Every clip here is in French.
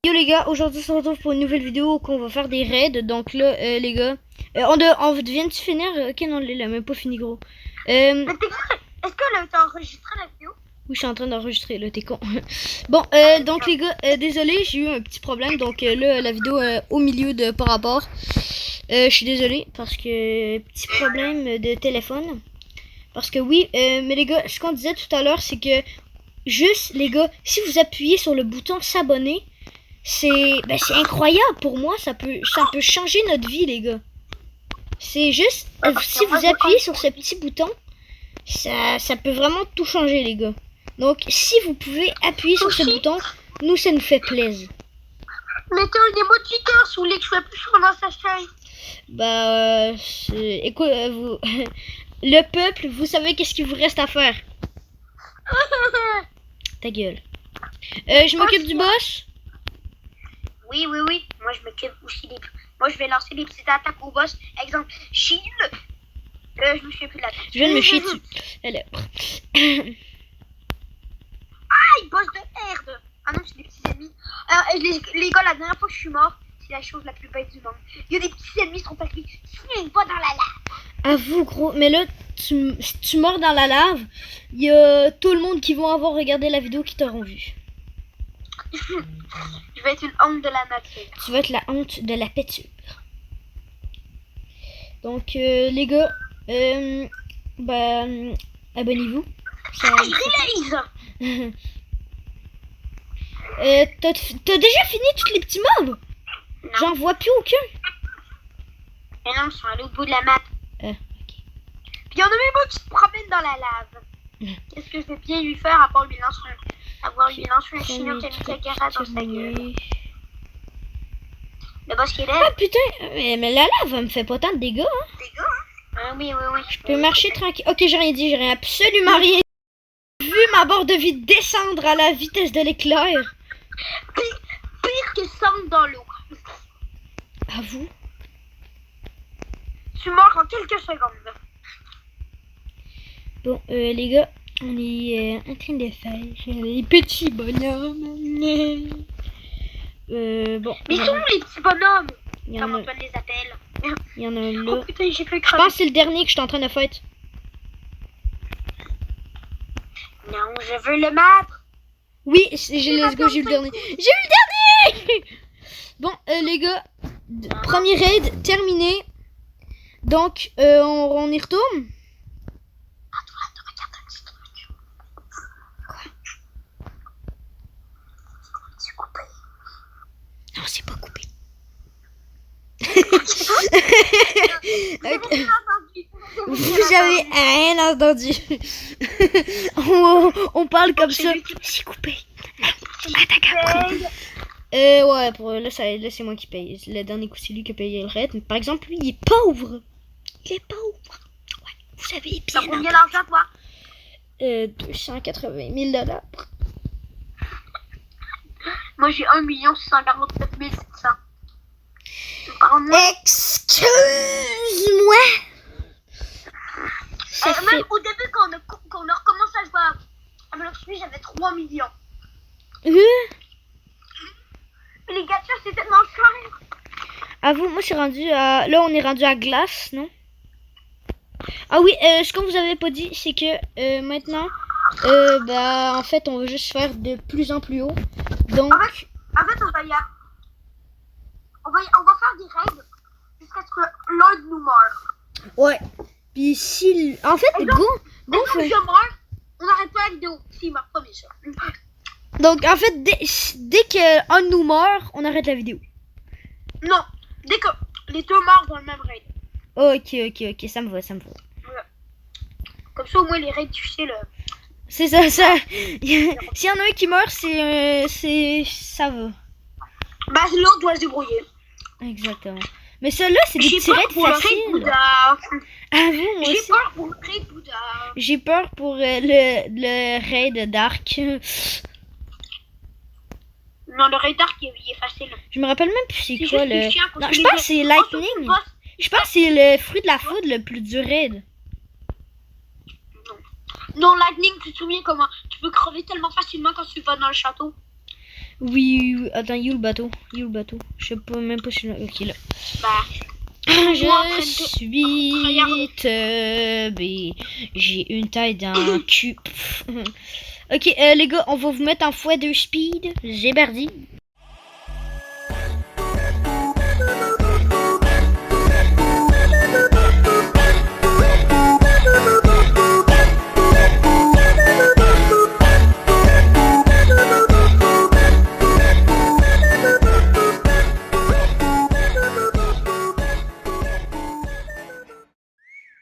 Yo les gars, aujourd'hui on se retrouve pour une nouvelle vidéo qu'on va faire des raids. Donc là les gars, on vient de finir. Ok non, il a même pas fini gros. Mais est-ce que t'as enregistré la vidéo? Oui, je suis en train d'enregistrer là, t'es con. Bon, donc les gars, désolé, j'ai eu un petit problème. Donc là la vidéo au milieu de par rapport. Je suis désolé parce que petit problème de téléphone. Parce que oui, mais les gars, ce qu'on disait tout à l'heure, c'est que juste les gars, si vous appuyez sur le bouton s'abonner, c'est incroyable pour moi, ça peut changer notre vie les gars. C'est juste si vous appuyez sur ce petit bouton, ça peut vraiment tout changer les gars. Donc si vous pouvez appuyer sur ce bouton, nous ça nous fait plaisir. Mettez un émoticon si vous voulez que je sois plus sur dans sa chaîne. Bah écoute vous le peuple, vous savez qu'est-ce qu'il vous reste à faire. Ta gueule. Je m'occupe du boss. Oui. Moi, je m'occupe aussi des... Moi, je vais lancer des petites attaques au boss. Exemple, shield. Je me suis plus la tête. Je viens de me chier dessus. Alors. Aïe, boss de merde. Ah non, c'est des petits ennemis. Les gars, la dernière fois que je suis mort, c'est la chose la plus bête du monde. Il y a des petits ennemis qui sont passés. Sinon, pas dans la lave. À vous, gros. Mais là, si tu meurs dans la lave, il y a tout le monde qui vont avoir regardé la vidéo qui t'auront vu. Je vais être une honte de la nature. Tu vas être la honte de la péture. Donc, les gars, abonnez-vous. Release. T'as déjà fini tous les petits mobs? Non. J'en vois plus aucun. Mais non, ils sont allés au bout de la map. Ok. Puis il y en a même un qui se promène dans la lave. Qu'est-ce que je vais bien lui faire à part lui lancer un chignon qui a mis sa garage dans sa gueule. Le boss qui est là. Ah putain, mais la lave me fait pas tant de dégâts hein. Ah oui. Je peux marcher tranquille. Ok, j'ai rien dit, j'ai absolument rien dit. Vu ma barre de vie descendre à la vitesse de l'éclair. Pire que sombre dans l'eau. À vous. Tu meurs en quelques secondes. Bon, les gars, on est en train de faire les petits bonhommes. Bon. Mais sont où les petits bonhommes? Il y Comme en a, Antoine les appelle. il y en a un là. Oh putain, j'ai fait Je crever. pense que c'est le dernier que je suis en train de faire. Non, je veux le mettre. Oui, j'ai eu le dernier. J'ai eu le dernier. Bon, les gars, premier raid terminé. Donc, on y retourne. Attends, regarde un petit truc. Quoi? C'est coupé. Non, c'est pas coupé. Okay. Vous avez rien entendu. on parle comme ça. C'est coupé. Ouais, pour là c'est moi qui paye. Le dernier coup, c'est lui qui a payé le raid. Par exemple, lui, il est pauvre. Ouais, vous savez T'as bien. combien d'argent, toi? 280 000 $. Moi, j'ai 1 649 700. Excuse-moi. Ça fait... Même au début, quand on a recommencé à jouer à Meloxby, j'avais 3 millions. Mais les gars, c'est tellement cher. À vous, moi, je suis rendu à... Là, on est rendu à glace, non? Ah oui, ce qu'on vous avait pas dit, c'est que maintenant, en fait, on va juste faire de plus en plus haut. Donc... En fait, on va faire des raids jusqu'à ce que l'un de nous meure. Ouais. Puis si... En fait, go Si je meurs, on arrête pas la vidéo. S'il meurt pas, bien sûr. Donc, en fait, dès qu'un de nous meurt, on arrête la vidéo. Non, dès que les deux meurent dans le même raid. Ok, ça me va. Voilà. Comme ça, au moins, les raids difficiles... C'est ça. S'il y en a un qui meurt, ça va. Bah, l'autre doit se débrouiller. Exactement. Mais ceux-là, c'est des petits raids faciles. Ah, vous, moi J'ai aussi. peur pour le raid Bouddha. J'ai peur pour le raid Dark. Non, le raid Dark, il est facile. Je me rappelle même plus c'est quoi juste le... les chiens Non, je pense que c'est Lightning. Je pense que c'est le fruit de la foudre le plus dur raid. Non, Lightning, tu te souviens comment tu peux crever tellement facilement quand tu vas dans le château? Oui, oui, attends, où le bateau? Où le bateau? Je sais pas, même pas si... Ok, là. Bah, Je suis teubé. J'ai une taille dans le cul. Ok, les gars, on va vous mettre en x2 speed. J'ai berdi.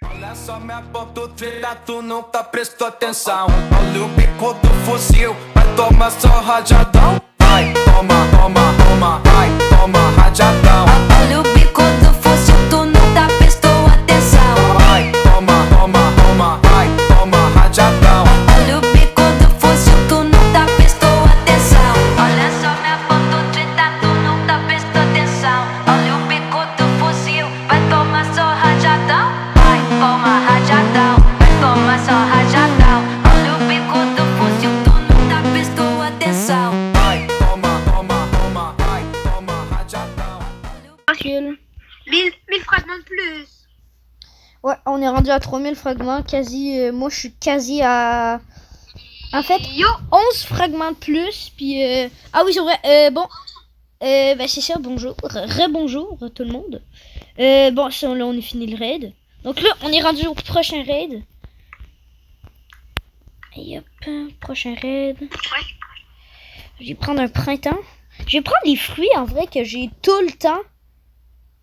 Olha só minha ponta trilha, tu nunca prestou atenção. Olha o bico do fuzil, vai tomar só rajadão. Vai, toma, toma, toma, vai, toma rajadão. Olha o bico do fuzil, tu nunca prestou atenção. Vai, toma, toma, toma, vai, toma rajadão. Olha o bico do fuzil, tu nunca prestou atenção. Olha só minha ponta treta, tu nunca prestou atenção. Olha o bico do fuzil, vai tomar só rajadão. Vai, toma rajadão, vai tomar só rajadão. Olha o bico do fuzil, tu nunca prestou atenção. Vai, toma, toma, toma, vai, toma rajadão. Kill. 1000 fragments de plus. Ouais, on est rendu à 3000 fragments. Quasi, moi, je suis quasi à... En fait, Yo, 11 fragments de plus. Puis, ah oui, c'est vrai. Bon, bah, c'est ça, bonjour. Rebonjour tout le monde. Bon, ça, là, on est fini le raid. Donc là, on est rendu au prochain raid. Et hop, prochain raid. Je vais prendre un printemps. Je vais prendre les fruits, en vrai, que j'ai tout le temps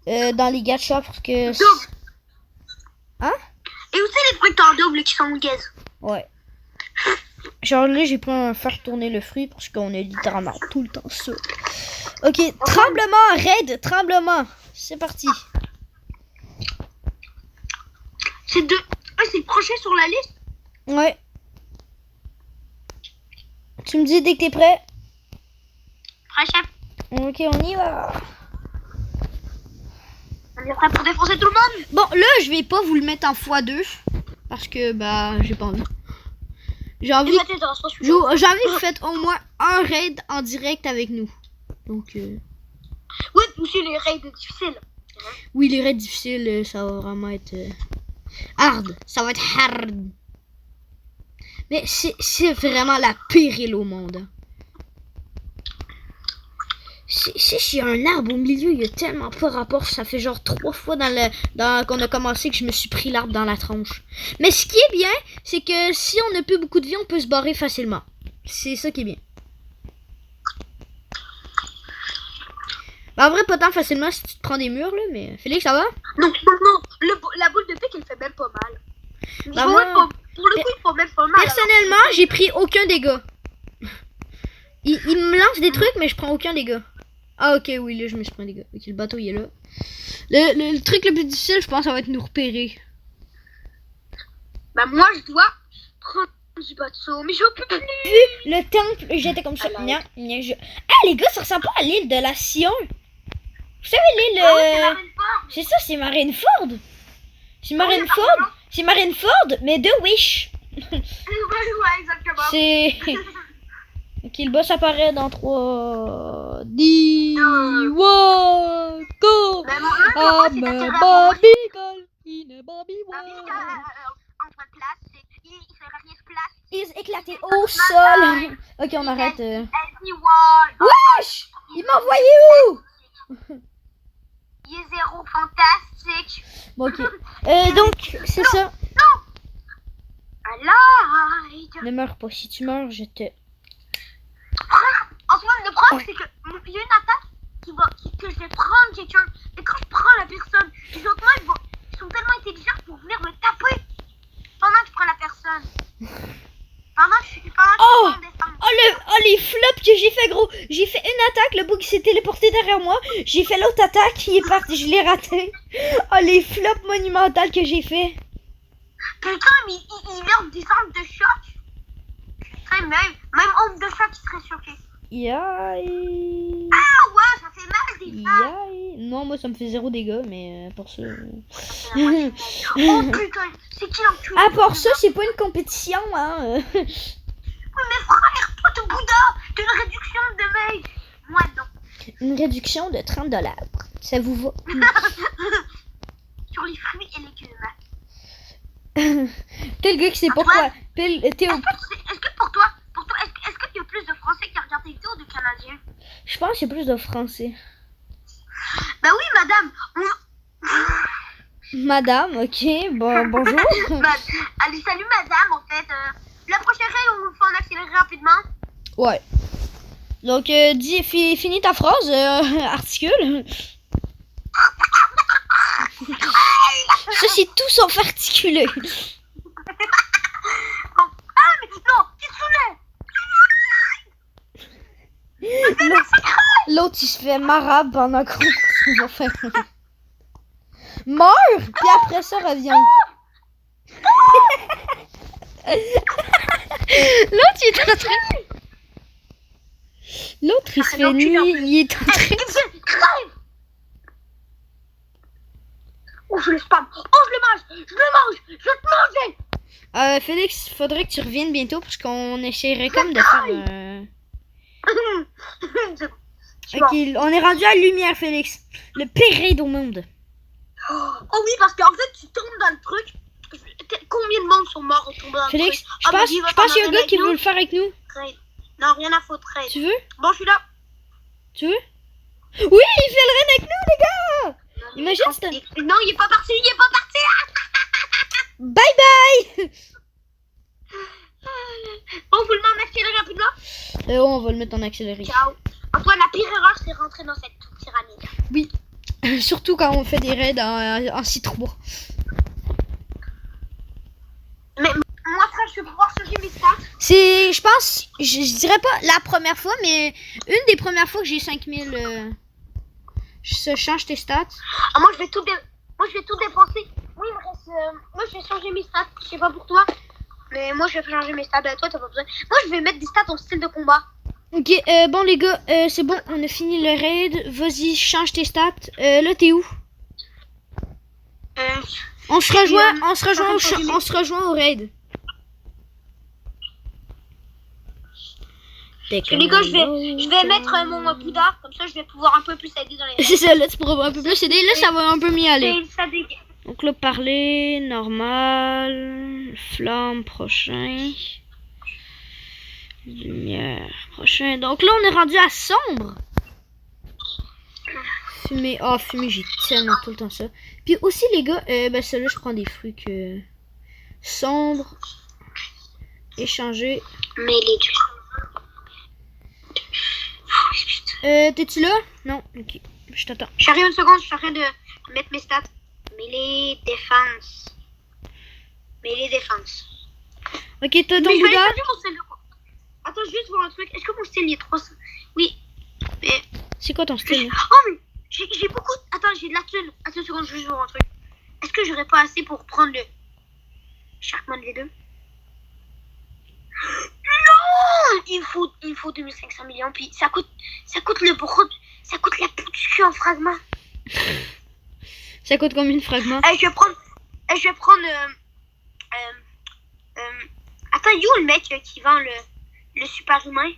dans les gachas, parce que... double. Hein? Et où c'est les fruits en double qui sont gaze? Ouais. Genre là, j'ai pris un faire tourner le fruit parce qu'on est littéralement tout le temps ça. Ok, tremblement, raid, tremblement. C'est parti. C'est deux. Ouais, c'est le prochain sur la liste. Ouais. Tu me dis dès que t'es prêt. Prochain. Ok, on y va. On est prêt pour défoncer tout le monde. Bon, là, je vais pas vous le mettre en x2 parce que, bah, j'ai pas envie. J'ai envie, j'ai envie que vous faites au moins un raid en direct avec nous. Donc, Ouais, pousser les raids difficiles. oui, les raids difficiles, ça va vraiment être hard. Ça va être hard. Mais c'est vraiment la pire île au monde. S'il y a un arbre au milieu, il y a tellement pas rapport. Ça fait genre 3 fois qu'on a commencé que je me suis pris l'arbre dans la tronche. Mais ce qui est bien, c'est que si on n'a plus beaucoup de vie, on peut se barrer facilement. C'est ça qui est bien. Bah, en vrai, pas tant facilement si tu te prends des murs, là, mais... Félix, ça va? Non. La boule de pique, elle fait même pas mal. Bah, moi, Pour le coup, il faut même pas mal. personnellement, j'ai pris aucun dégât. Il me lance des trucs, mais je prends aucun dégât. Ah, ok, oui, là, je me suis pris un dégât. Ok, le bateau, il est là. Le truc le plus difficile, je pense, ça va être nous repérer. Bah, moi, je dois prendre du bateau, mais je peux plus. Le temple, j'étais comme ça. Alors. Non, les gars, ça ressemble pas à l'île de la Sion. Vous savez, l'île... Ah ouais, c'est Marineford. c'est ça, c'est Marineford. C'est Marineford. C'est Marineford, mais de Wish. Ouais, exactement. C'est... Ok, le boss apparaît dans 3... 10... One, go. Mais moi, moi, c'est I'm a naturel. Bobby girl in a Bobby En world. train de place, il fait rien de place. Ils éclatés au sol. Ok, on arrête. Anyone. Wesh! Il m'a envoyé où? Il est zéro fantastique. Bon, ok. Donc, c'est ça. Alors, Ne meurs pas. Si tu meurs, je te... en ce moment, le problème, c'est que il y a une attaque que je vais prendre quelqu'un. Et quand je prends la personne, les autres moi, ils sont tellement intelligents pour venir me taper pendant que je prends la personne. Pendant que je suis en descente. Oh, les flops que j'ai fait, gros. J'ai fait une attaque, le bug s'est téléporté derrière moi. J'ai fait l'autre attaque, il est parti, je l'ai raté. Oh, les flops monumentales que j'ai fait. Putain, mais il lance des ondes de choc. Putain, même onde de choc, il serait choqué. Yaï. Ah ouais, ça fait mal des fois. Yaï. Non, moi ça me fait 0 dégâts, mais pour ça... Oh putain, c'est qui l'enculé? À part ça, c'est pas une compétition, hein. Mais frère, toi, ton Bouddha, d'une réduction de mage. Moi non. Une réduction de 30$. Ça vous va? Sur les fruits et légumes. T'es le gars qui sait pas quoi. T'es Est-ce que pour toi, est-ce qu'il y a plus de Français qui regardent tes vidéos ou de Canadiens? Je pense qu'il y a plus de français. Bah oui, madame. Madame, ok, bon, bonjour. Allez, salut madame, en fait. La prochaine règle, on vous fait en accélérer rapidement. Ouais. Donc, finis ta phrase, articule. Ça, c'est tout sauf articulé. Bon. Ah, mais non, Kitsune. L'autre, il se fait marable pendant qu'on va faire. Meurs, puis après ça, reviens. L'autre, il est en train... L'autre, il se fait nuit, il est en train... Crève. Oh, je le spam. Oh, je le mange. Je le mange. Je vais te manger. Félix, faudrait que tu reviennes bientôt parce qu'on essaierait comme de faire... Ok, on est rendu à la lumière, Félix. Le pire raid au monde. Oh oui, parce qu'en fait, tu tombes dans le truc. Combien de monde sont morts au tomber dans le Félix, truc? je pense qu'il y a un gars qui veut le faire avec nous. Non, rien à foutre. Raid. Tu veux? Bon, je suis là. Tu veux? Oui, il fait le raid avec nous, les gars. Imagine si t'as... Non, il est pas parti, il est pas parti. Bye bye. On vous le met en accéléré rapidement. On va le mettre en accéléré. Ciao. Antoine, la pire erreur, c'est rentrer dans cette pyramide. Oui. Surtout quand on fait des raids en C3. Mais moi, frère, je vais pouvoir changer mes stats. C'est, je pense, je dirais pas la première fois, mais une des premières fois que j'ai 5000... Je change tes stats. Ah, moi, je vais tout dépenser. Oui, il me reste... moi, je vais changer mes stats. Je sais pas pour toi. Mais moi, je vais changer mes stats. Toi, t'as pas besoin. Moi, je vais mettre des stats en style de combat. Ok, bon les gars, c'est bon, on a fini le raid. Vas-y, change tes stats. Là, t'es où? On se rejoint au raid. Les gars, je vais mettre mon Bouddha. Comme ça, je vais pouvoir un peu plus aider dans les... C'est ça, là, tu pourras un peu plus aider. Là, ça va un peu mieux aller. Ça dégage. Donc là, parler, normal, flamme, prochain. Lumière, prochain. Donc là, on est rendu à sombre. Fumée. Ah, fumée, j'ai tellement tout le temps ça. Puis aussi, les gars, ben celui-là, je prends des fruits que... Sombre. Échanger. Mêlée du... T'es-tu là? Non, ok. Je t'attends. J'arrive une seconde, je suis en train de mettre mes stats. Mêlée, défense. Mêlée, défense. Ok, t'as ton Mais Bouddha? Attends, juste voir un truc. Est-ce que mon style il est trop... Oui. Mais... C'est quoi ton style? Oh, mais j'ai beaucoup... Attends, j'ai de la thune. Attends une seconde, je vais juste voir un truc. Est-ce que j'aurais pas assez pour prendre le... Sharkman V2? Non! Il faut 2500 millions, puis ça coûte le brode, ça coûte la peau du cul en fragments. Ça coûte combien de fragments? Je vais prendre... Attends, où le mec qui vend le super humain?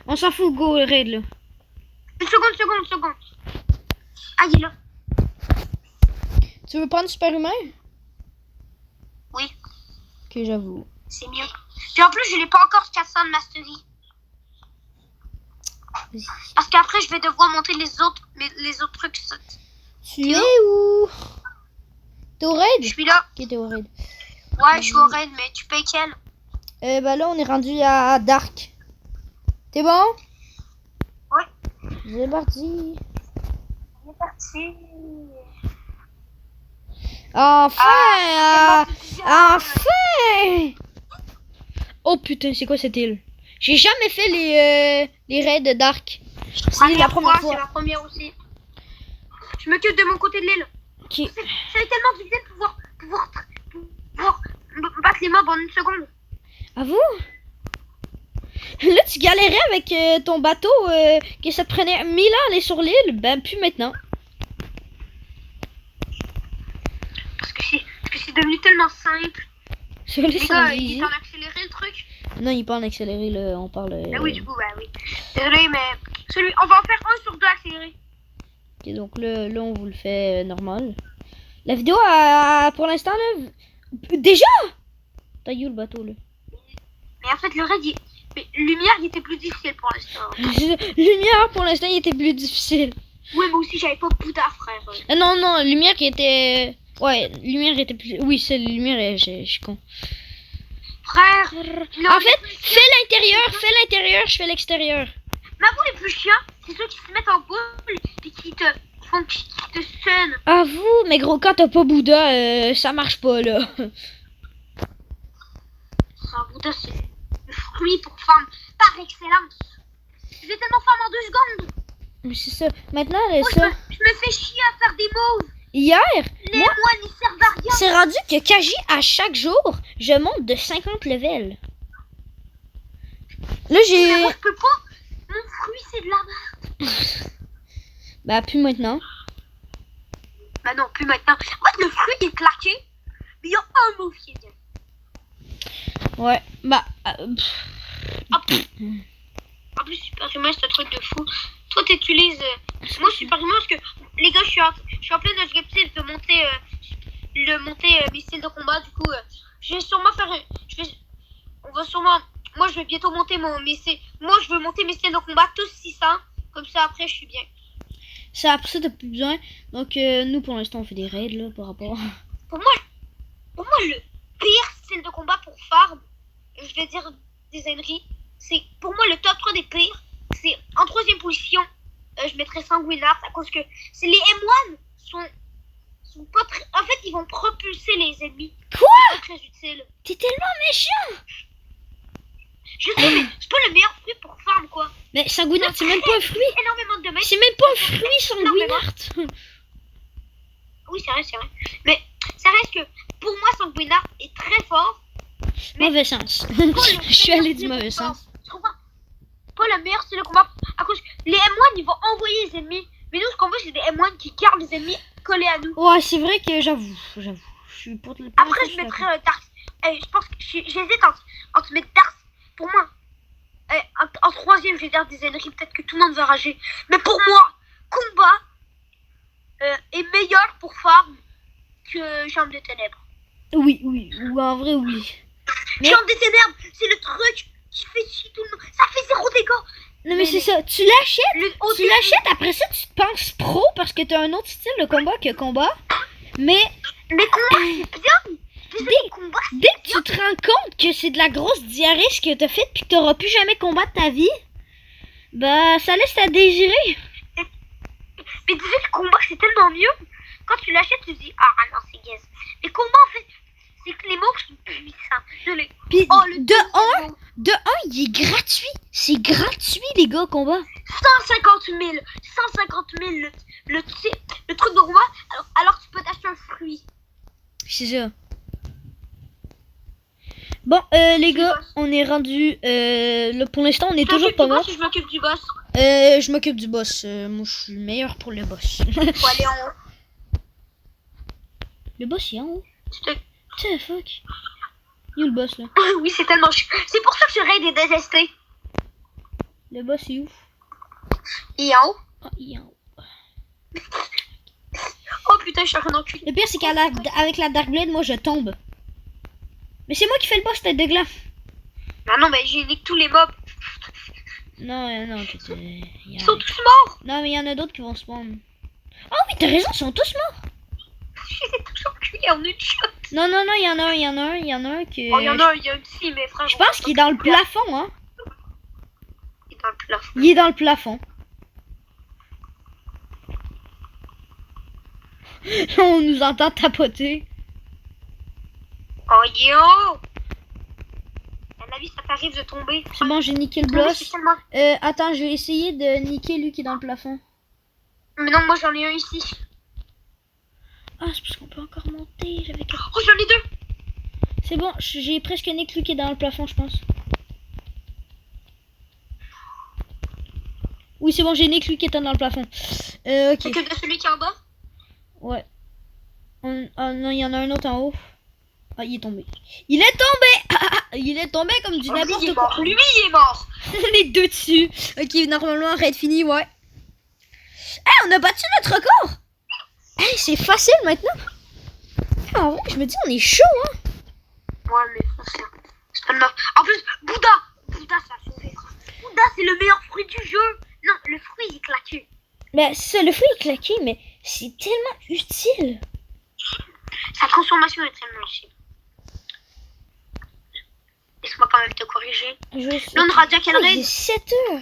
On s'en fout, go raid là. Une seconde. Ah, il est là. Tu veux prendre super humain? Oui, Ok, j'avoue. c'est mieux. Puis en plus, je l'ai pas encore 400 de mastery. Parce qu'après, je vais devoir monter les autres trucs. Tu es où? T'es au raid? Je suis là. Ok, t'es au raid. Ouais, je suis au raid, mais tu payes quel? Bah là, on est rendu à Dark. T'es bon? Ouais. C'est parti. On est parti. Enfin! Enfin! Oh putain, c'est quoi cette île? J'ai jamais fait les raids de Dark. C'est la première fois. C'est la première aussi. Je m'occupe de mon côté de l'île. Ok. C'est tellement difficile de pouvoir battre les mobs en une seconde. À vous? Là, tu galérais avec ton bateau que ça te prenait 1000 ans à aller sur l'île. Ben, plus maintenant. Parce que c'est devenu tellement simple. Sur l'île, Les c'est gars, easy. ils ont accéléré le truc. Non, il parle en accéléré, là. On parle. Ah oui, du coup, bah oui. Désolé, mais on va en faire un sur deux accélérés. Ok, donc là, on vous le fait normal. La vidéo, pour l'instant, là. Déjà! T'as eu le bateau, là. Mais en fait, le raid, mais lumière, il était plus difficile pour l'instant. Lumière, pour l'instant, il était plus difficile. Ouais, moi aussi, j'avais pas Bouddha, frère. Non, non, lumière qui était. Ouais, lumière était plus. Oui, c'est lumière, je suis con. Frère, En fait, fais l'intérieur, je fais l'extérieur. mais vous, les plus chiants, c'est ceux qui se mettent en boule et qui te font, qui te stun. Avoue, mais gros, quand t'as pas Bouddha, ça marche pas, là. Ah, Bouddha, c'est le fruit pour femme par excellence. Je vais tellement femme en 2 secondes. Mais c'est ça. Maintenant, Moi, ça. je me fais chier à faire des moves. Hier, Les moi, moines, ils servent à rien. c'est rendu que Kaji, à chaque jour, je monte de 50 levels. Là, Mais j'ai. moi, je peux pas. Mon fruit, c'est de la merde. Bah, plus maintenant. Bah non, plus maintenant. En fait, le fruit est claqué. Mais il y a un move qui est bien. Ouais, bah. En plus, Super Humain, c'est un truc de fou. Toi, t'utilises. Moi, Super Humain, parce que les gars, je suis en plein objectif de monter missile de combat. Du coup, je vais sûrement faire. On va sûrement. Moi, je vais bientôt monter mon missile. Moi, je veux monter missile de combat tous 600. Comme ça, après, je suis bien. Ça, après ça, t'as plus besoin. Donc, nous, pour l'instant, on fait des raids, là, par rapport. Pour moi, le pire style de combat pour farm, je vais dire des âneries, c'est pour moi le top 3 des pires. C'est en troisième position, je mettrais Sanguinard à cause que c'est les M1 sont pas très. En fait, ils vont propulser les ennemis. Quoi? C'est pas très utile. T'es tellement méchant! Je sais, mais c'est pas le meilleur fruit pour farm quoi. Mais Sanguinard, c'est même pas un fruit! Énormément de dommages. C'est même pas un fruit, Sanguinard! Oui, c'est vrai. Mais ça reste que pour moi, Sanguinard est très fort. Mais Mauvais sens. pas le Je suis allé meilleur du mauvais style de sens. combat. Je comprends. Pas le meilleur style de combat à cause que les M1 ils vont envoyer les ennemis, mais nous ce qu'on veut c'est des M1 qui gardent les ennemis collés à nous. Ouais, c'est vrai que j'avoue. Je suis pour le Après je mettrais Dark. Je pense que j'hésite entre mettre Dark. Pour moi, en troisième je vais dire des ennemis, peut-être que tout le monde va rager. Mais pour moi, combat est meilleur pour farm que Jambe des Ténèbres. Oui, ou en vrai, oui. Mais- Jambe des Ténèbres, c'est le truc qui fait chier tout le monde. Ça fait 0 dégâts. Non, mais c'est ça. Tu l'achètes, Au tu début- l'achètes, après ça, tu te penses pro parce que t'as un autre style de combat que combat. Mais Mais combat c'est bien. Mais combat dès que tu te rends compte que c'est de la grosse diarrhée ce que t'as fait puis que t'auras plus jamais combattre ta vie, bah, ça laisse à désirer. Mais tu sais, le combat, c'est tellement mieux. Quand tu l'achètes, tu te dis, ah non, c'est gaze. Les combats, en fait, c'est que les mots sont puissants. Puis Oh, le de un, il est gratuit. C'est gratuit, les gars, combat. 150 000. 150 000, le truc de combat, alors tu peux t'acheter un fruit. C'est ça. Bon, les gars, on est rendu. Là, pour l'instant, on est toujours pas mort. Je m'occupe du boss. Je m'occupe du boss. Moi, je suis meilleur pour le boss. Faut aller en haut. Le boss, il est en haut. Tu te- What the fuck? Il est où le boss, là? Oui, c'est tellement chiant. C'est pour ça que je raid est détesté. Le boss, il est où? Il est en haut. Ah, il est en haut. Oh putain, je suis en train d'enculer. Le pire, c'est qu'avec la Dark Blade, moi, je tombe. Mais c'est moi qui fais le boss, tête de gland. Ah non, mais j'ai niqué tous les mobs. Non, non, Ils sont tous morts. Non, mais il y en a d'autres qui vont spawn. Oh oui, t'as raison, ils sont tous morts. Je les ai tous enculés en une shot. Non, il y en a un qui... Oh, il y en a un, il y a un petit, mais frère. Je pense qu'il est dans le plafond, hein. Il est dans le plafond. Il est dans le plafond. On nous entend tapoter. Oh yo! À la vie, ça t'arrive de tomber. C'est bon, j'ai niqué le Tomber, boss. c'est tellement- Attends, je vais essayer de niquer lui qui est dans le plafond. Mais non, moi j'en ai un ici. Ah, c'est parce qu'on peut encore monter. J'avais qu'à- Oh, j'en ai deux. C'est bon, j'ai presque niqué lui qui est dans le plafond, je pense. Oui, c'est bon, j'ai niqué lui qui était dans le plafond. Ok. C'est que de celui qui est en bas. Ouais. Ah non, il y en a un autre en haut. Ah, il est tombé. Il est tombé. Il est tombé comme du Lui, il n'importe est quoi. mort. Lui, il est mort. Les deux dessus. Ok, normalement, raid fini, ouais. On a battu notre record. C'est facile maintenant. En vrai, je me dis, on est chaud, hein. Ouais, mais c'est pas de neuf. En plus, Bouddha, ça a sauvé. Bouddha, c'est le meilleur fruit du jeu. Non, le fruit, il est claqué. Mais ça, le fruit est claqué, mais c'est tellement utile. Sa transformation est tellement utile. Laisse-moi quand même te corriger. Là, on aura déjà quel Il est raid? 7 heures.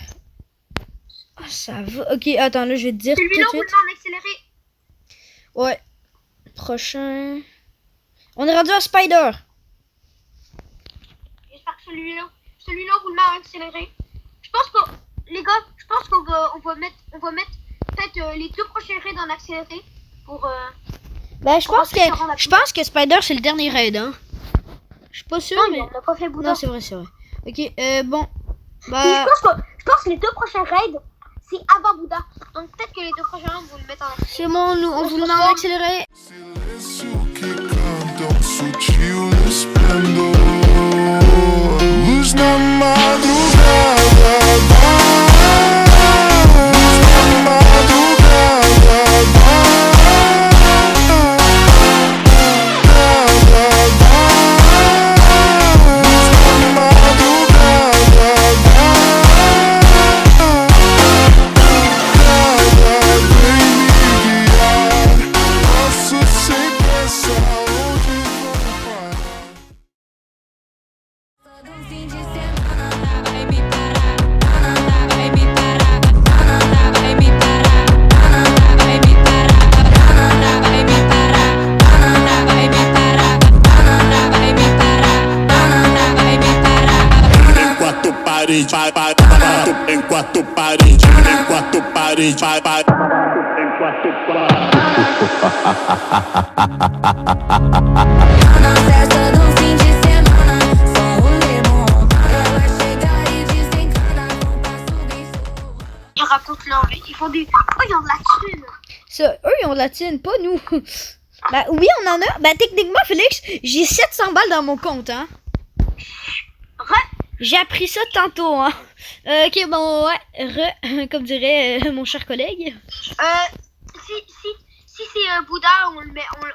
Oh, ça va. Ok, attends, là, je vais te dire tout Celui-là, de on le suite. met en accéléré. Ouais. Prochain. On est rendu à Spider. J'espère que celui-là, on le met en accéléré. Je pense que, les gars, on va mettre peut-être les 2 prochains raids en accéléré pour. Ben, je On va pense faire en je pense que Spider, c'est le dernier raid, hein. Je suis pas sûr, Non, mais... mais on n'a pas fait Bouddha. Non, c'est vrai, c'est vrai. Ok, bon. Puis Bah... je pense que les 2 prochains raids, c'est avant Bouddha. Donc peut-être que les 2 prochains raids, vous le mettez en accéléré. C'est bon, nous, on vous le met en accéléré. Silêncio que cantam sutil esplendor, luz na madrugada, luz na posso sempre saúde vou Todo fim de semana nada vai me parar, nada vai me parar, nada vai me parar, nada vai me parar, nada vai me parar, nada vai me parar, nada vai me parar, nada vai me parar. Em quatro paredes, em quatro paredes, em quatro paredes, em quatro paredes. Na festa do fim de semana, só o limão. Ela chega e desencana, não passo bem suave. Ils racontent leur vie. Ils font des. Oh, ils ont de la thune. Ça, eux, ils ont de la thune, pas nous. Bah oui, on en a. Bah techniquement, Félix, j'ai 700 balles dans mon compte, hein. J'ai appris ça tantôt, hein. Ok, bon, ouais. Comme dirait mon cher collègue. Si c'est Bouddha,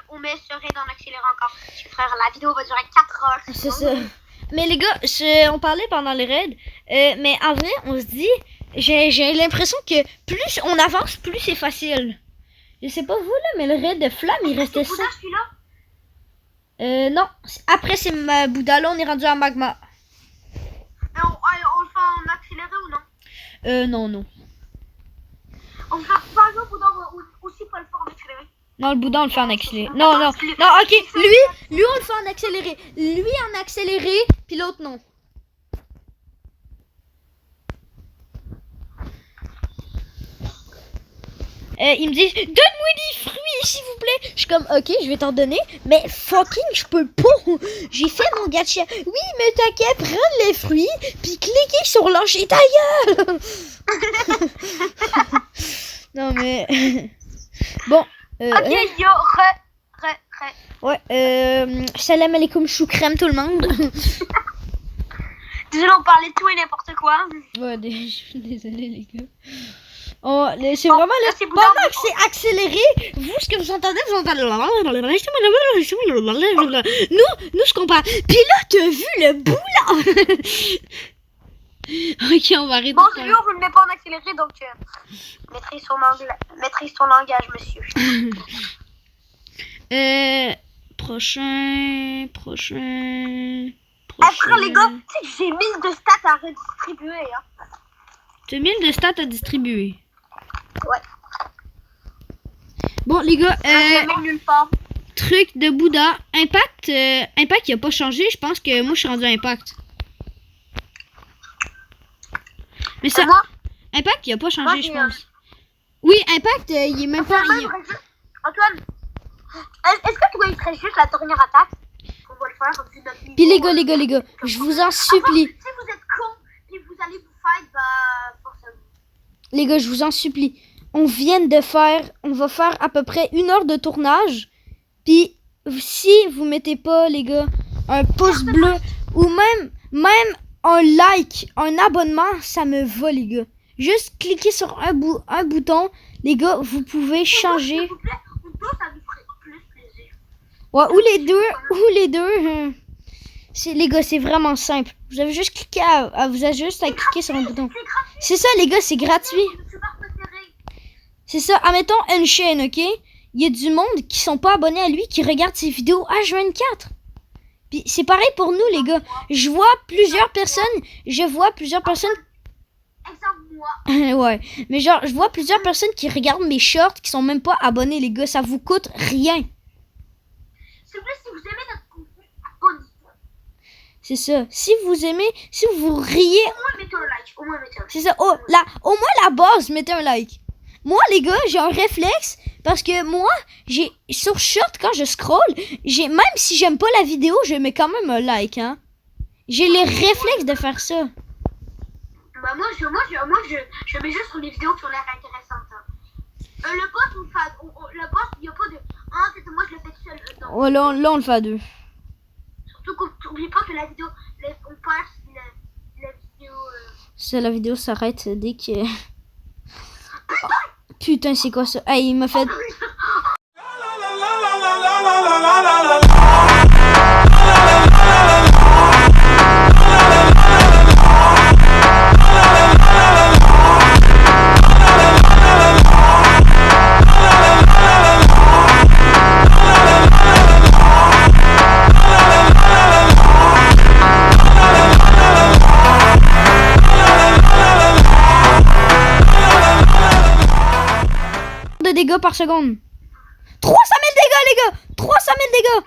on met ce raid en accéléré encore. Frère, la vidéo va durer 4 heures. C'est ça. Mais les gars, on parlait pendant les raids. Mais en vrai, on se dit, j'ai l'impression que plus on avance, plus c'est facile. Je sais pas vous là, mais le raid de flamme, il restait C'est ça. Bouddha celui-là? Non, après c'est ma Bouddha, là on est rendu à magma. Et on le fait en accéléré ou non? Non. On fait pas le Bouddha ou aussi pas le faire en accéléré? Non, le Bouddha on le fait en accéléré. Non, ok, lui on le fait en accéléré. Lui en accéléré, puis l'autre non. Ils me disent, donne-moi des fruits s'il vous plaît. Je suis comme, ok, je vais t'en donner, mais fucking, je peux pas. J'ai fait mon gacha. Oui, mais t'inquiète, prendre les fruits, puis cliquer sur lâcher ta gueule. Non mais, bon. Ok, yo, Ouais, salam alaikum choukram tout le monde. Désolé, on parlait de tout et n'importe quoi. Ouais, je suis désolée les gars. Oh, c'est vraiment là, le c'est Bouddha. pendant que c'est accéléré, vous ce que vous entendez, nous, ce qu'on parle. Puis là, t'as vu le bout là. Ok, on va arrêter. Bon, celui-là, on ne le met pas en accéléré, donc maîtrise ton langage, monsieur. Prochain. Après, les gars, tu sais que j'ai 1000 de stats à redistribuer. Hein. T'as 1000 de stats à distribuer. Ouais. Bon, les gars, Même nulle part. truc de Bouddha. Impact, il a pas changé. Je pense que moi, je suis rendu à Impact. Mais ça, Moi, Impact, il a pas moi, changé, je j'ai, pense. Oui, Impact, il est même pas... Antoine, est-ce que tu serait juste la dernière attaque? On va le faire vu notre niveau. Puis les gars, je vous en supplie. Si vous êtes cons et vous allez vous fight, bah, forcément. Les gars, je vous en supplie. On va faire à peu près 1 heure de tournage. Puis si vous mettez pas, les gars, un pouce bleu ou même un like, un abonnement, ça me va, les gars. Juste cliquez sur un bouton, les gars, vous pouvez changer. S'il vous plaît, ou deux, ça nous ferait plus plaisir. Ouais, ou les deux. Les gars, c'est vraiment simple. Vous avez juste cliqué vous avez juste à cliquer sur un bouton. C'est gratuit. C'est ça, les gars, c'est gratuit. Mon youtubeur préféré. C'est ça. Admettons une chaîne, ok? Il y a du monde qui sont pas abonnés à lui, qui regardent ses vidéos H24. Puis c'est pareil pour nous, les gars. Je vois plusieurs personnes. Exemple, moi. Ouais. Mais genre, je vois plusieurs personnes qui regardent mes shorts qui sont même pas abonnés, les gars. Ça vous coûte rien. S'il vous plaît, si vous aimez notre contenu, abonnez-vous. C'est ça. Si vous riez, Au moins, mettez un like. Au moins, mettez un like. c'est ça. Oh, au moins la base, mettez un like. Moi, les gars, j'ai un réflexe parce que moi, j'ai sur short quand je scroll, même si j'aime pas la vidéo, je mets quand même un like, hein. J'ai le réflexe de faire ça. Bah moi je mets juste sur les vidéos qui ont l'air intéressantes. Hein. Le boss, le boss, il n'y a pas de... Ah, c'est moi je le fais tout seul. Non. Oh, là, on le fait à deux. Surtout qu'on n'oublie pas que la vidéo, on passe la vidéo... Ça, la vidéo s'arrête dès que... Oh, putain, c'est quoi ça? Hey, il m'a fait... de dégâts par seconde. 300 000 dégâts, les gars! 300 000 dégâts!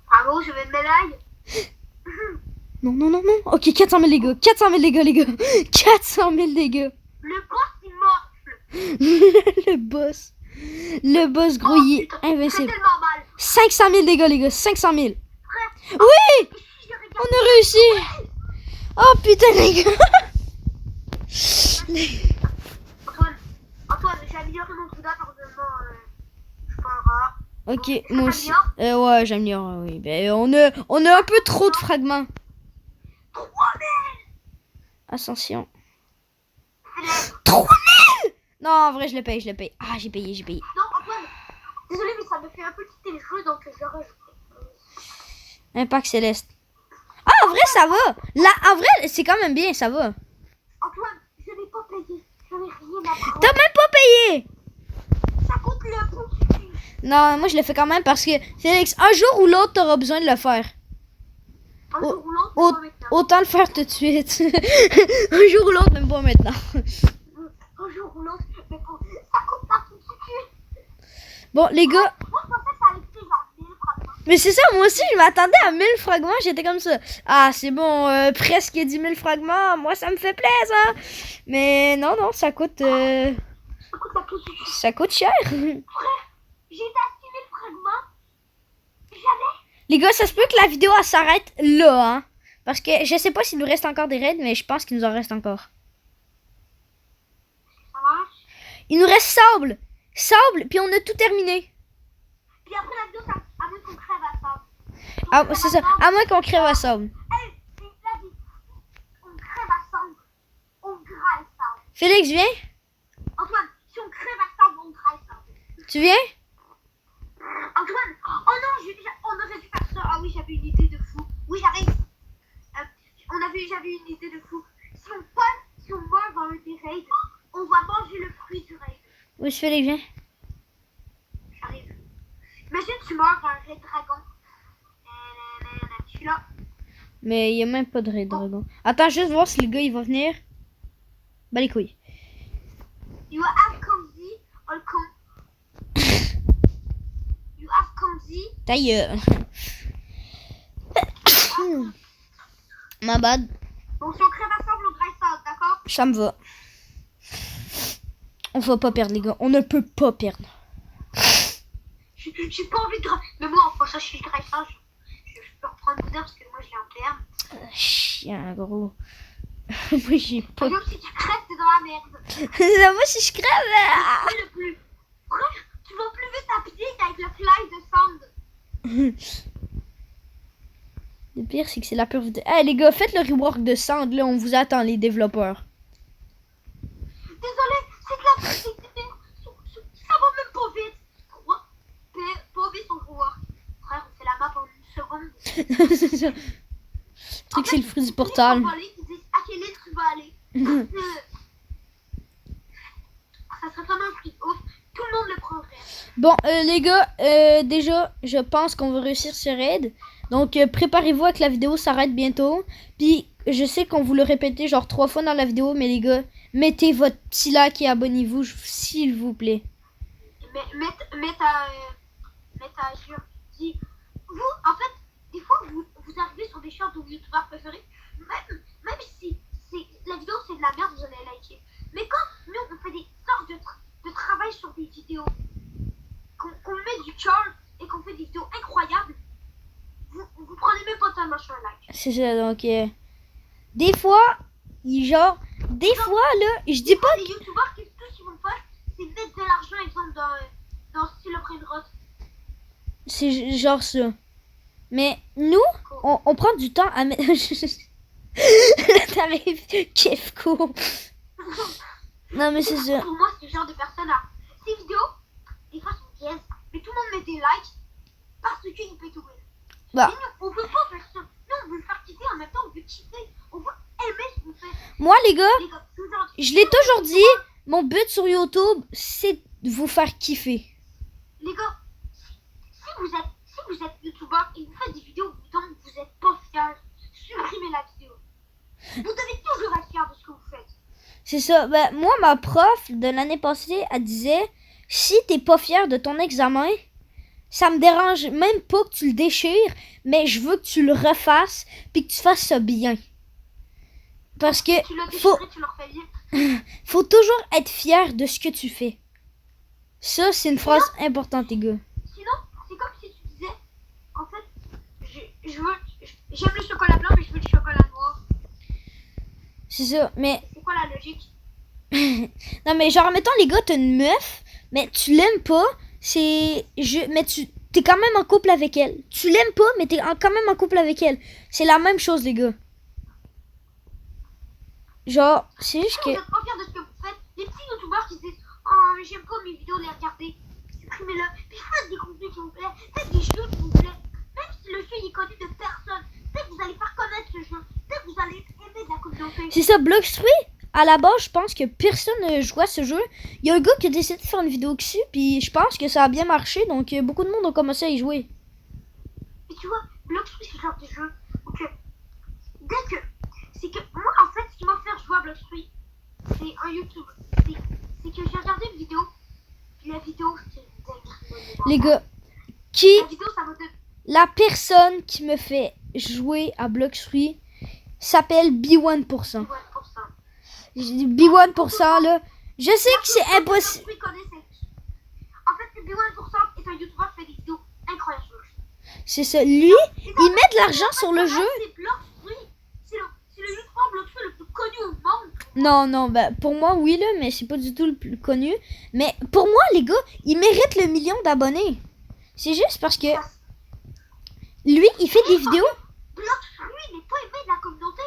Bravo, je vais une médaille. Non, non, non, non. Ok, 400 000 dégâts. 400 000 dégâts, les gars. 400 000 dégâts. Le boss, il morfle. Le boss. Le boss grouillé. Putain, c'est Invincible. tellement mal. 500 000 dégâts, les gars. 500 000. Frère, Oui! si je regarde... On a réussi. Oh, putain, les gars. Antoine, j'ai amélioré mon coup d'appartement. Je parle rat. Ok, moi aussi. Ouais, j'améliore, oui. Ben, on a un peu trop de fragments. 3000. Ascension. C'est 3000! Non, en vrai, je le paye. Ah, j'ai payé. Non, Antoine, désolé, mais ça me fait un peu quitter le jeu, donc je le rajoute. Impact céleste. Ah, en vrai, ça va. Là, en vrai, c'est quand même bien, ça va. Antoine, je n'ai pas payé. Je n'ai rien à prendre. T'as même pas payé! Ça coûte le bout. Non, moi, je le fais quand même parce que, Félix, un jour ou l'autre, t'auras besoin de le faire. Un jour ou l'autre, Au- pas maintenant. Autant le faire tout de suite. Un jour ou l'autre, même pas maintenant. Un jour ou l'autre, mais bon, ça coûte pas tout de suite. Bon, les gars, Moi, je pensais que ça allait coûter genre 1000 francs. mais c'est ça, moi aussi, je m'attendais à 1000 fragments. J'étais comme ça. Ah, c'est bon, presque 10 000 fragments. Moi, ça me fait plaisir. Mais non, ça coûte, Ça coûte la tout de suite. ça coûte cher. Frère, j'ai acheté 1000 fragments. Jamais. Les gars, ça se peut que la vidéo elle s'arrête là, hein. Parce que je sais pas s'il nous reste encore des raids, mais je pense qu'il nous en reste encore. Ça marche. Il nous reste sable, puis on a tout terminé. Puis après la vidéo, ça, à moins qu'on crève à sable. Ah, c'est ça, à moins qu'on crève à sable. Hey, c'est la vie. On crève à sable. On graille sable. Félix, viens. Antoine, si on crève à sable, on graille sable. Tu viens? Antoine, oh non, on aurait dû faire ça. Ah oui, j'avais une idée de fou. Oui, j'arrive. J'avais une idée de fou. Si on meurt dans le raid, on va manger le fruit du raid. Oui, Félix, viens. J'arrive. Imagine tu meurs dans un raid dragon. Je suis là. Mais il y a même pas de raid dragon. Attends, juste voir si le gars il va venir. Bah les couilles. You have come You have come Ta gueule. Ma bad. Bon, si on crève ensemble, on graille ça, d'accord? Ça me va. On va pas perdre, les gars. On ne peut pas perdre. J'ai pas envie de... Mais moi, enfin, ça, je graille ça. Je peux reprendre le parce que moi, je l'ai en terme. Chien, gros. Moi, j'ai pas... Même si tu crèves, t'es dans la merde. Moi, si je crève... C'est le plus... Frère, tu vas plus vite à pied qu'avec le fléau Le pire, c'est que c'est la pure vidéo. Hey, les gars, faites le rework de Sand, là. On vous attend, les développeurs. Désolé, c'est que la ça va même pas vite. Pas vite on voit. Frère, on fait la map en une seconde. C'est ça. Le truc, c'est le fruit du portal. Ils disent à quelle île tu vas aller. Ça serait vraiment un fruit de ouf. Tout le monde le prendrait. Bon, les gars, déjà, je pense qu'on va réussir ce raid. Donc, préparez-vous à que la vidéo s'arrête bientôt. Puis, je sais qu'on vous le répétait genre 3 fois dans la vidéo, mais les gars, mettez votre petit like et abonnez-vous, s'il vous plaît. Mets ta jure. Dis, vous, en fait, des fois, vous arrivez sur des shorts de vos youtubeurs préférés, même si la vidéo c'est de la merde, vous allez liker. Mais quand nous, on fait des sortes de travail sur des vidéos, qu'on met du cœur et qu'on fait des vidéos incroyables, vous prenez même pas tellement sur un like. C'est ça, donc, des fois, des fois, là, je dis pas... Les youtubeurs, tout ce qu'ils vont faire, c'est mettre de l'argent, exemple, dans style Brainrot. C'est genre ça. Mais nous, on prend du temps à mettre... T'arrives, Kefko. Non, mais c'est ça. Pour moi, c'est le genre de personne à... Ces vidéos, des fois, sont biaises, mais tout le monde met des likes parce qu'il peut tout win. Bah. Mais nous, on veut pas faire ça. Nous, on veut le faire kiffer, en même temps, on veut kiffer. On veut aimer ce qu'on fait. Moi, les gars, Les gars, aujourd'hui, je l'ai toujours dit, mon but sur YouTube, c'est de vous faire kiffer. Les gars, si vous êtes youtubeur et vous faites des vidéos dont vous êtes pas fiers, supprimez la vidéo. Vous devez toujours être fiers de ce que vous faites. C'est ça. Ben, moi, ma prof de l'année passée, elle disait, si t'es pas fier de ton examen, ça me dérange même pas que tu le déchires, mais je veux que tu le refasses puis que tu fasses ça bien. Parce que Tu l'as déchiré, tu le refais bien. faut toujours être fier de ce que tu fais. Ça, c'est une phrase importante, les gars. Sinon, c'est comme si tu disais, en fait, j'aime le chocolat blanc, mais je veux du chocolat noir. C'est ça, mais... C'est quoi la logique? Non, mais genre, mettons, les gars, t'as une meuf, mais tu l'aimes pas, mais t'es quand même en couple avec elle. Tu l'aimes pas, mais t'es quand même en couple avec elle. C'est la même chose, les gars. Genre, c'est juste Si que... vous êtes pas fiers de ce que vous faites, les petits youtubeurs qui disent, oh, mais j'aime pas mes vidéos, les regarder, supprimez-le. Puis faites des contenus qui vous plaît, faites des jeux qui vous plaît. Même si le jeu il est connu de personne, peut-être que vous allez faire connaître ce jeu, peut-être que vous allez aimer de la communauté. C'est ça, Blockstreet, à la base, je pense que personne ne jouait à ce jeu. Il y a un gars qui a décidé de faire une vidéo dessus, puis je pense que ça a bien marché, donc beaucoup de monde ont commencé à y jouer. Et tu vois, Blockstreet, c'est le genre de jeu où que, c'est que, moi, en fait, ce qui m'a fait jouer à Blockstreet, c'est un YouTube. C'est que j'ai regardé une vidéo, puis la vidéo, c'était une dinguerie. Les gars, qui... La vidéo, ça m'a donné... La personne qui me fait jouer à Blockstreet s'appelle B1%. Ouais, pour ça. J'ai dit B1%, là. Je sais que c'est impossible. En fait, B1% est un youtubeur qui fait des vidéos incroyables. C'est ça. Lui, il met de l'argent sur le jeu. C'est Blockstreet. C'est le youtubeur Blockstreet le plus connu au monde. Non, non, bah, pour moi, oui, là, mais c'est pas du tout le plus connu. Mais pour moi, les gars, il mérite le 1 million d'abonnés. C'est juste parce que lui, il fait des vidéos. Blockstreet n'est pas aimé de la communauté.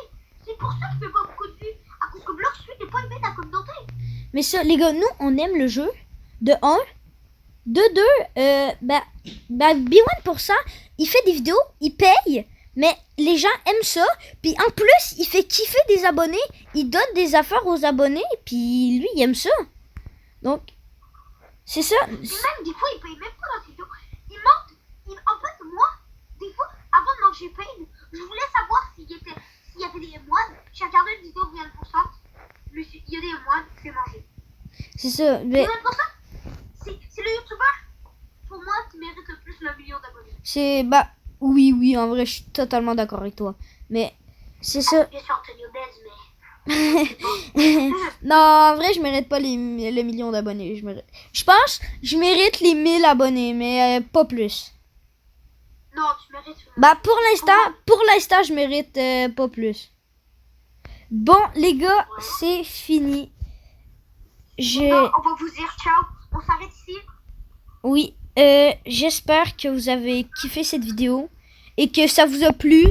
C'est pour ça qu'il fait pas beaucoup de vues. À cause que Blockstreet n'est pas aimé de la communauté. Mais ça, les gars, nous, on aime le jeu. De 1. De 2, B1%, il fait des vidéos, il paye. Mais les gens aiment ça. Puis en plus, il fait kiffer des abonnés. Il donne des affaires aux abonnés. Puis lui, il aime ça. Donc, c'est ça. Et même des fois, il paye même pas dans ses vidéos. Il monte. En fait, moi, des fois, avant de manger Pain, je voulais savoir s'il y avait des moines. J'ai regardé une vidéo de Bien mais il y a des moines, je l'ai mangé. C'est ça. Mais C'est le youtubeur, pour moi, qui mérite le plus le 1 million d'abonnés. c'est... Bah, oui, en vrai, je suis totalement d'accord avec toi. Mais c'est ça. Bien sûr, Antonio Bez, mais... Non, en vrai, je mérite pas le 1 million d'abonnés. Je pense je mérite les 1000 abonnés, mais pas plus. Non, tu mérites... Bah, pour l'instant, je mérite pas plus. Bon, les gars, c'est fini. Non, on va vous dire ciao. On s'arrête ici. Oui, j'espère que vous avez kiffé cette vidéo et que ça vous a plu.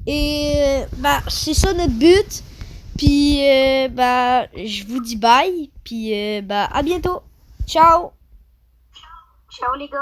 Et bah c'est ça notre but. Puis bah je vous dis bye. Puis bah à bientôt. Ciao. Ciao les gars.